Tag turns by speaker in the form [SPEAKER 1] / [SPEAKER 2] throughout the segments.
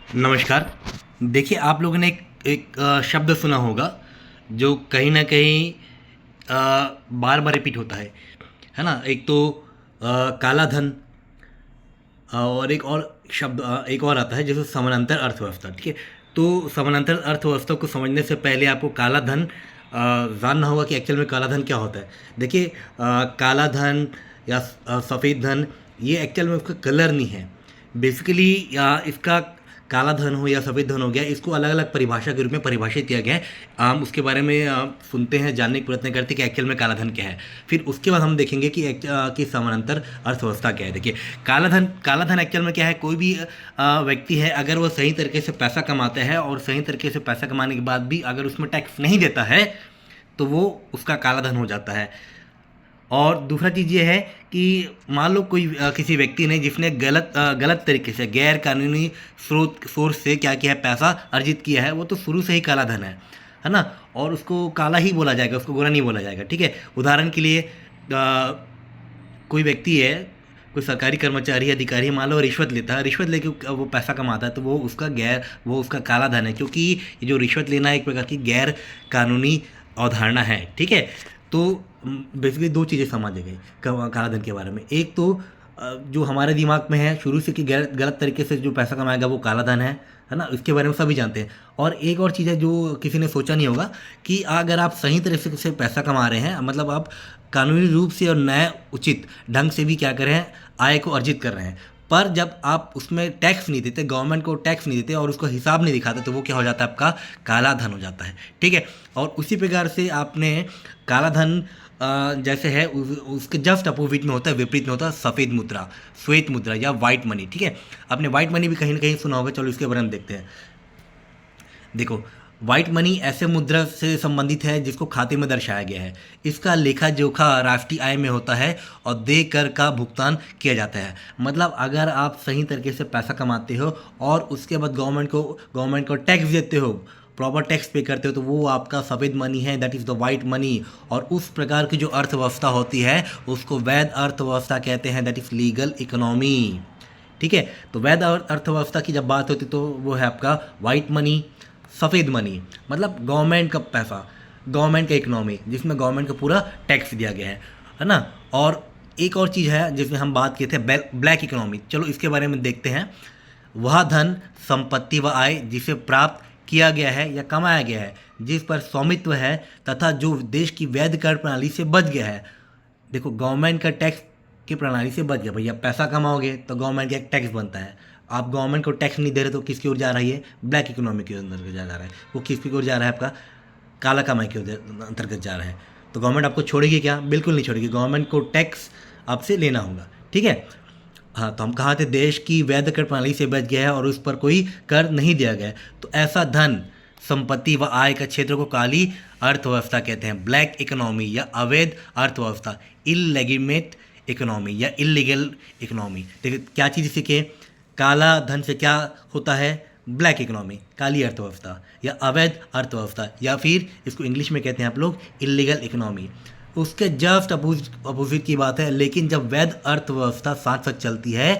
[SPEAKER 1] नमस्कार। देखिए, आप लोगों ने एक शब्द सुना होगा जो कहीं न कहीं बार-बार रिपीट होता है ना? एक तो काला धन, और एक और आता है जैसे समानांतर अर्थव्यवस्था, ठीक है? तो समानांतर अर्थव्यवस्था को समझने से पहले आपको काला धन जानना होगा कि एक्चुअल में काला धन क्या होता है। देखिए, काला धन या सफ़ेद धन, ये एक्चुअल में उसका कलर नहीं है। बेसिकली इसका काला धन हो या सफ़ेद धन हो गया, इसको अलग अलग परिभाषा के रूप में परिभाषित किया गया है। हम उसके बारे में सुनते हैं, जानने का प्रयत्न करते हैं कि एक्चुअल में काला धन क्या है। फिर उसके बाद हम देखेंगे कि समानांतर अर्थव्यवस्था क्या है। देखिए, काला धन एक्चुअल में क्या है? कोई भी व्यक्ति है, अगर वो सही तरीके से पैसा कमाता है और सही तरीके से पैसा कमाने के बाद भी अगर उसमें टैक्स नहीं देता है, तो वो उसका काला धन हो जाता है। और दूसरा चीज़ ये है कि मान लो किसी व्यक्ति ने जिसने गलत तरीके से गैर कानूनी सोर्स से क्या किया है, पैसा अर्जित किया है, वो तो शुरू से ही काला धन है ना? और उसको काला ही बोला जाएगा, उसको गोरा नहीं बोला जाएगा, ठीक है? उदाहरण के लिए कोई व्यक्ति है, कोई सरकारी कर्मचारी अधिकारी, मान लो रिश्वत लेता है, रिश्वत लेके वो पैसा कमाता है, तो वो उसका काला धन है, क्योंकि ये जो रिश्वत लेना है एक प्रकार की गैर कानूनी अवधारणा है, ठीक है? तो बेसिकली दो चीज़ें समझ गई काला धन के बारे में। एक तो जो हमारे दिमाग में है शुरू से कि गलत तरीके से जो पैसा कमाएगा वो काला धन है ना? इसके बारे में सभी जानते हैं। और एक और चीज़ है जो किसी ने सोचा नहीं होगा कि अगर आप सही तरीके से पैसा कमा रहे हैं, मतलब आप कानूनी रूप से और न्याय उचित ढंग से भी क्या कर रहे हैं, आय को अर्जित कर रहे हैं, पर जब आप उसमें टैक्स नहीं देते, गवर्नमेंट को टैक्स नहीं देते और उसको हिसाब नहीं दिखाते, तो वो क्या हो जाता है? आपका काला धन हो जाता है, ठीक है? और उसी प्रकार से आपने काला धन जैसे है उसके जस्ट अपोजिट में होता है, विपरीत में होता है सफ़ेद मुद्रा, श्वेत मुद्रा या वाइट मनी, ठीक है? आपने वाइट मनी भी कहीं ना कहीं सुना होगा। चलो इसके बारे में देखते हैं। देखो, वाइट मनी ऐसे मुद्रा से संबंधित है जिसको खाते में दर्शाया गया है। इसका लेखा जोखा राष्ट्रीय आय में होता है और देय कर का भुगतान किया जाता है। मतलब अगर आप सही तरीके से पैसा कमाते हो और उसके बाद गवर्नमेंट को टैक्स देते हो, प्रॉपर टैक्स पे करते हो, तो वो आपका सफ़ेद मनी है, that is the white money. और उस प्रकार की जो अर्थव्यवस्था होती है उसको वैध अर्थव्यवस्था कहते हैं, दैट इज़ लीगल इकोनॉमी, ठीक है? तो वैध अर्थव्यवस्था की जब बात होती है तो वो है आपका वाइट मनी, सफ़ेद मनी, मतलब गवर्नमेंट का पैसा, गवर्नमेंट का इकोनॉमी, जिसमें गवर्नमेंट को पूरा टैक्स दिया गया है ना? और एक और चीज़ है जिसमें हम बात किए थे, ब्लैक इकोनॉमी। चलो इसके बारे में देखते हैं। वह धन, संपत्ति व आय जिसे प्राप्त किया गया है या कमाया गया है, जिस पर स्वामित्व है तथा जो देश की वैध कर प्रणाली से बच गया है। देखो, गवर्नमेंट का टैक्स की प्रणाली से बच गया। भैया पैसा कमाओगे तो गवर्नमेंट का एक टैक्स बनता है, आप गवर्नमेंट को टैक्स नहीं दे रहे तो किसकी ओर जा रही है? ब्लैक इकोनॉमी के अंदर जा रहा है। वो किसकी ओर जा रहा है? आपका काला कमाई के अंतर्गत जा रहा है। तो गवर्नमेंट आपको छोड़ेगी क्या? बिल्कुल नहीं छोड़ेगी। गवर्नमेंट को टैक्स आपसे लेना होगा, ठीक है? हाँ, तो हम कहा थे देश की वैध कर प्रणाली से बच गया है और उस पर कोई कर नहीं दिया गया है। तो ऐसा धन, संपत्ति व आय का क्षेत्र को काली अर्थव्यवस्था कहते हैं, ब्लैक इकोनॉमी या अवैध अर्थव्यवस्था, इललेजिटिमेट इकोनॉमी या इलीगल इकोनॉमी। देखिए क्या चीज़ सीखे, काला धन से क्या होता है? ब्लैक इकोनॉमी, काली अर्थव्यवस्था या अवैध अर्थव्यवस्था, या फिर इसको इंग्लिश में कहते हैं आप लोग इलीगल इकोनॉमी। उसके जस्ट अपोजिट की बात है। लेकिन जब वैध अर्थव्यवस्था साथ साथ चलती है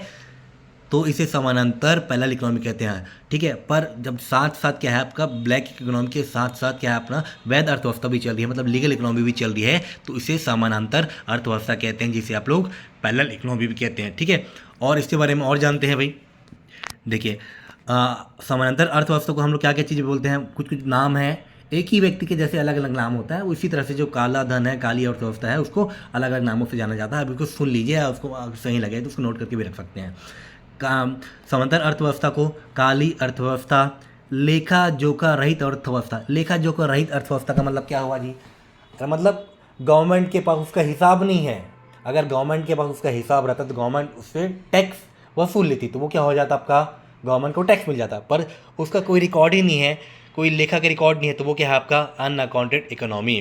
[SPEAKER 1] तो इसे समानांतर पैरेलल इकोनॉमी कहते हैं, ठीक है? पर जब साथ साथ क्या है आपका, ब्लैक इकोनॉमी के साथ साथ क्या है अपना वैध अर्थव्यवस्था भी चल रही है, मतलब लीगल इकोनॉमी भी चल रही है, तो इसे समानांतर अर्थव्यवस्था कहते हैं, जिसे आप लोग पैरेलल इकोनॉमी भी कहते हैं, ठीक है? और इसके बारे में और जानते हैं भाई। देखिए, समानांतर अर्थव्यवस्था को हम लोग क्या क्या चीज़ें बोलते हैं? कुछ कुछ नाम है, एक ही व्यक्ति के जैसे अलग अलग नाम होता है, उसी तरह से जो काला धन है, काली अर्थव्यवस्था है, उसको अलग अलग नामों से जाना जाता है। अब इसको सुन लीजिए, उसको सही लगे तो उसको नोट करके भी रख सकते हैं। समांतर अर्थव्यवस्था को काली अर्थव्यवस्था, लेखा जोखा रहित अर्थव्यवस्था। लेखा जोखा रहित अर्थव्यवस्था का मतलब क्या हुआ जी? मतलब गवर्नमेंट के पास उसका हिसाब नहीं है। अगर गवर्नमेंट के पास उसका हिसाब रहता तो गवर्नमेंट उससे टैक्स वसूल लेती, तो वो क्या हो जाता आपका? गवर्नमेंट को टैक्स मिल जाता। पर उसका कोई रिकॉर्ड ही नहीं है, कोई लेखा का रिकॉर्ड नहीं है, तो वो क्या है आपका? Unaccounted economy.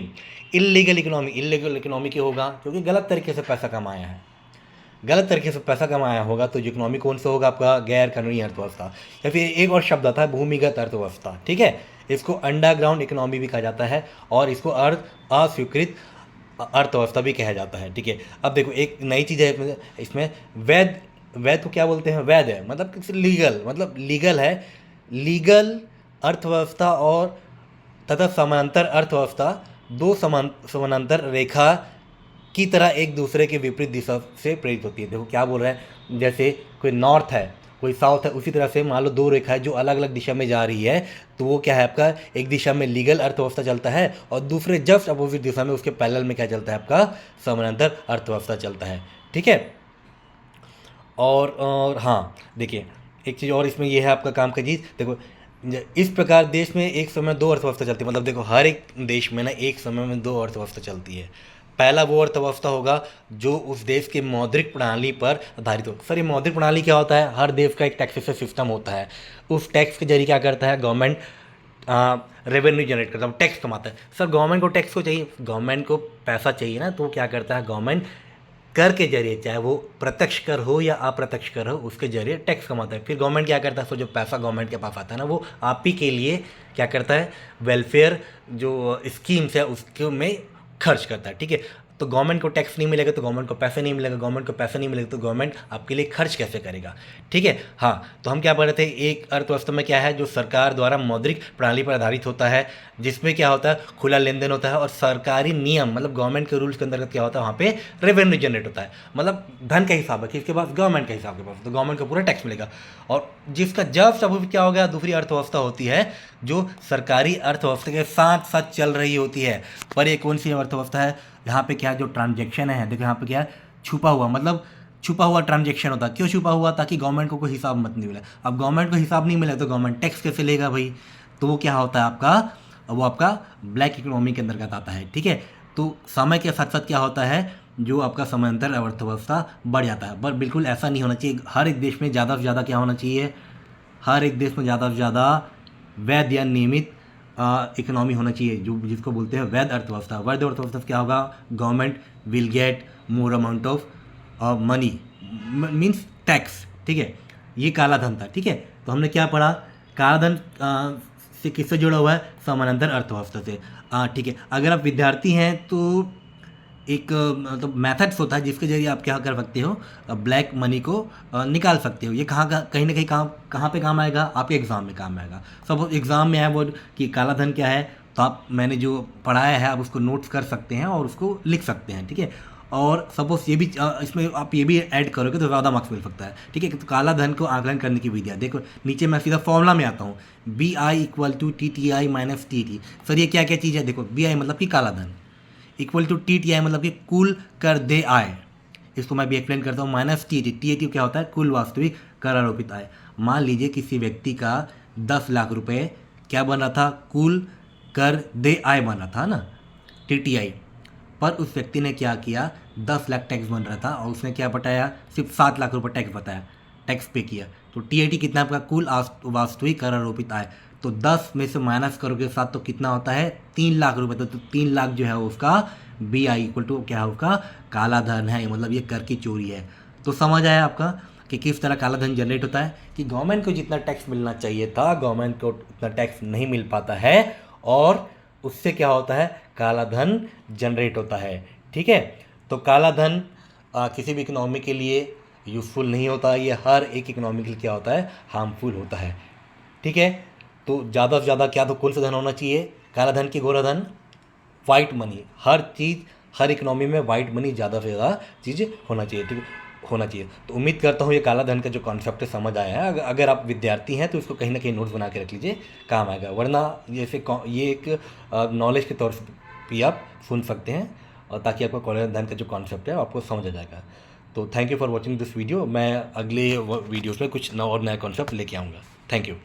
[SPEAKER 1] इलीगल इकोनॉमी की होगा क्योंकि गलत तरीके से पैसा कमाया है, गलत तरीके से पैसा कमाया होगा, तो इकोनॉमी कौन सा होगा आपका? गैर कानूनी अर्थव्यवस्था। या फिर एक और शब्द आता है भूमिगत अर्थव्यवस्था, ठीक है? इसको अंडरग्राउंड इकोनॉमी भी कहा जाता है और इसको अस्वीकृत अर्थव्यवस्था भी कहा जाता है, ठीक है? अब देखो एक नई चीज़ है इसमें, वैध को क्या बोलते हैं? वैध है मतलब लीगल, मतलब लीगल है, लीगल अर्थव्यवस्था और तथा समानांतर अर्थव्यवस्था दो समानांतर रेखा की तरह एक दूसरे के विपरीत दिशा से प्रेरित होती है। देखो क्या बोल रहा है, जैसे कोई नॉर्थ है कोई साउथ है, उसी तरह से मान लो दो रेखाएं जो अलग अलग दिशा में जा रही है, तो वो क्या है आपका, एक दिशा में लीगल अर्थव्यवस्था चलता है और दूसरे जस्ट अपोजिट दिशा में उसके पैरेलल में क्या चलता है आपका, समानांतर अर्थव्यवस्था चलता है। ठीक है। और हाँ देखिए एक चीज़ और इसमें ये है आपका काम का चीज़, देखो इस प्रकार देश में एक समय दो अर्थव्यवस्था चलती है। मतलब देखो हर एक देश में ना एक समय में दो अर्थव्यवस्था चलती है। पहला वो अर्थव्यवस्था होगा जो उस देश के मौद्रिक प्रणाली पर आधारित हो। सर ये मौद्रिक प्रणाली क्या होता है, हर देश का एक टैक्सेशन सिस्टम होता है। उस टैक्स के जरिए क्या करता है गवर्नमेंट, रेवेन्यू जनरेट करता है, टैक्स कमाता है। सर गवर्नमेंट को टैक्स को चाहिए, गवर्नमेंट को पैसा चाहिए ना, तो वो क्या करता है गवर्नमेंट कर के जरिए, चाहे वो प्रत्यक्ष कर हो या अप्रत्यक्ष कर हो, उसके जरिए टैक्स कमाता है। फिर गवर्नमेंट क्या करता है, सो जो पैसा गवर्नमेंट के पास आता है ना, वो आप ही के लिए क्या करता है, वेलफेयर जो स्कीम्स है उसके में खर्च करता है। ठीक है। तो गवर्नमेंट को टैक्स नहीं मिलेगा तो गवर्नमेंट को पैसे नहीं मिलेगा, गवर्नमेंट को पैसे नहीं मिलेगा तो गवर्नमेंट आपके लिए खर्च कैसे करेगा। ठीक है। हाँ तो हम क्या पढ़ रहे थे, एक अर्थव्यवस्था में क्या है जो सरकार द्वारा मौद्रिक प्रणाली पर आधारित होता है, जिसमें क्या होता है खुला लेन देन होता है और सरकारी नियम मतलब गवर्नमेंट के रूल्स के अंतर्गत क्या होता है वहाँ पे रेवेन्यू जनरेट होता है। मतलब धन का हिसाब है किसके पास, गवर्नमेंट के हिसाब के पास, तो गवर्नमेंट को पूरा टैक्स मिलेगा। और जिसका जब सब क्या हो गया, दूसरी अर्थव्यवस्था होती है जो सरकारी अर्थव्यवस्था के साथ साथ चल रही होती है। पर ये कौन सी अर्थव्यवस्था है, यहाँ पे क्या है जो ट्रांजैक्शन है, देखो यहाँ पे क्या है छुपा हुआ, मतलब छुपा हुआ ट्रांजैक्शन होता है। क्यों छुपा हुआ, ताकि गवर्नमेंट को कोई हिसाब मत नहीं मिले। अब गवर्नमेंट को हिसाब नहीं मिला तो गवर्नमेंट टैक्स कैसे लेगा भाई, तो वो क्या होता है आपका, वो आपका ब्लैक इकोनॉमी के अंतर्गत आता है। ठीक है। तो समय के साथ साथ क्या होता है जो आपका समांतर अर्थव्यवस्था बढ़ जाता है। पर बिल्कुल ऐसा नहीं होना चाहिए। हर एक देश में ज़्यादा से ज़्यादा क्या होना चाहिए, हर एक देश में ज़्यादा से ज़्यादा वैध या नियमित इकोनॉमी होना चाहिए, जो जिसको बोलते हैं वैध अर्थव्यवस्था। वैध अर्थव्यवस्था क्या होगा, government will get more amount of money means tax. ठीक है। ये काला धन था। ठीक है। तो हमने क्या पढ़ा, काला धन से किससे जुड़ा हुआ है, समानांतर अर्थव्यवस्था से। ठीक है। अगर आप विद्यार्थी हैं तो एक मतलब मैथड्स होता है जिसके जरिए आप क्या कर सकते हो, ब्लैक मनी को निकाल सकते हो। ये कहीं ना कहीं कहाँ पे काम आएगा, आपके एग्ज़ाम में काम आएगा। सब एग्ज़ाम में है वो कि काला धन क्या है, तो आप मैंने जो पढ़ाया है आप उसको नोट्स कर सकते हैं और उसको लिख सकते हैं। ठीक है। और सपोज ये भी इसमें आप ये भी ऐड करोगे तो ज़्यादा मार्क्स मिल सकता है। ठीक है। तो काला धन को आकलन करने की विधियाँ देखो, नीचे मैं सीधा फॉर्मूला में आता हूँ, BI = TTI - TT। सर ये क्या क्या चीज़ है, देखो BI मतलब कि काला धन, इक्वल टू TTI मतलब कि कुल कर दे आय। इसको मैं भी एक्सप्लेन करता हूँ। -TT, TAT क्या होता है, कुल वास्तविक कर आरोपित आय। मान लीजिए किसी व्यक्ति का 10 लाख रुपए क्या बन रहा था, कुल कर दे आय बन रहा था ना, TTI। पर उस व्यक्ति ने क्या किया, 10 लाख टैक्स बन रहा था और उसने क्या बताया, सिर्फ 7 लाख रुपये टैक्स बताया, टैक्स पे किया। तो TAT कितना आपका, कुल वास्तविक कर आरोपित आय। तो 10 में से माइनस करोगे 7 तो कितना होता है, 3 लाख रुपए। तो 3 लाख जो है उसका BI = क्या है उसका काला धन है, मतलब ये कर की चोरी है। तो समझ आया आपका कि किस तरह काला धन जनरेट होता है, कि गवर्नमेंट को जितना टैक्स मिलना चाहिए था गवर्नमेंट को उतना टैक्स नहीं मिल पाता है और उससे क्या होता है, काला धन जनरेट होता है। ठीक है। तो काला धन किसी भी इकोनॉमी के लिए यूज़फुल नहीं होता, ये हर एक इकोनॉमी के लिए क्या होता है, हार्मफुल होता है। ठीक है। तो ज़्यादा से ज़्यादा क्या, तो कौन सा धन होना चाहिए, काला धन की गोरा धन, वाइट मनी। हर चीज़ हर इकोनॉमी में वाइट मनी ज़्यादा से ज़्यादा चीज़ होना चाहिए, ठीक होना चाहिए। तो उम्मीद करता हूँ ये काला धन का जो कॉन्सेप्ट है समझ आया है। अगर आप विद्यार्थी हैं तो इसको कहीं ना कहीं नोट्स बना के रख लीजिए, काम आएगा। वरना जैसे ये एक नॉलेज के तौर पर भी आप सुन सकते हैं, और ताकि आपको काला धन का जो कॉन्सेप्ट है आपको समझ आ जाएगा। तो thank you for watching this video. मैं अगले वीडियोज़ में कुछ और नया कॉन्सेप्ट लेके आऊँगा। Thank you.